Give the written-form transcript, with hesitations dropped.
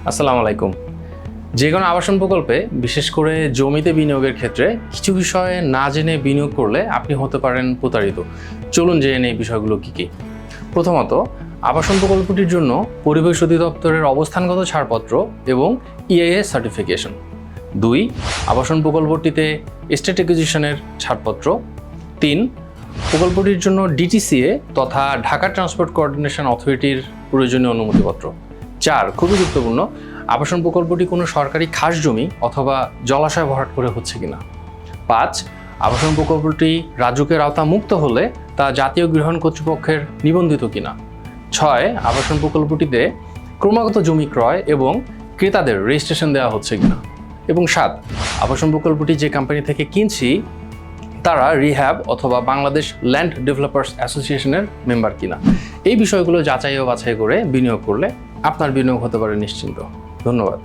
আসসালামু আলাইকুম। যে কোনো আবাসন প্রকল্পে বিশেষ করে জমিতে বিনিয়োগের ক্ষেত্রে কিছু বিষয়ে না জেনে বিনিয়োগ করলে আপনি হতে পারেন প্রতারিত। চলুন জেনে নেই বিষয়গুলো কী কী। প্রথমত, আবাসন প্রকল্পটির জন্য পরিবেশ অধিদপ্তরের অবস্থানগত ছাড়পত্র এবং EIS সার্টিফিকেশন। 2, আবাসন প্রকল্পটিতে এস্টেট অ্যাকুইজিশনের ছাড়পত্র। 3, প্রকল্পটির জন্য DTCA তথা ঢাকা ট্রান্সপোর্ট কোঅর্ডিনেশন অথরিটির প্রয়োজনীয় অনুমতিপত্র। 4, খুবই গুরুত্বপূর্ণ, আবাসন প্রকল্পটি কোনো সরকারি খাস জমি অথবা জলাশয় ভরাট করে হচ্ছে কিনা। 5, আবাসন প্রকল্পটি রাজুকের আওতা মুক্ত হলে তা জাতীয় গৃহায়ণ কর্তৃপক্ষের নিবন্ধিত কিনা। 6, আবাসন প্রকল্পটিতে ক্রমাগত জমি ক্রয় এবং ক্রেতাদের রেজিস্ট্রেশন দেওয়া হচ্ছে কিনা। এবং 7, আবাসন প্রকল্পটি যে কোম্পানি থেকে কিনছি তারা রিহ্যাব অথবা বাংলাদেশ ল্যান্ড ডেভেলপার্স অ্যাসোসিয়েশনের মেম্বার কিনা। এই বিষয়গুলো যাচাই ও বাছাই করে বিনিয়োগ করলে আপনার বিনিয়োগ হতে পারে নিশ্চিন্ত। ধন্যবাদ।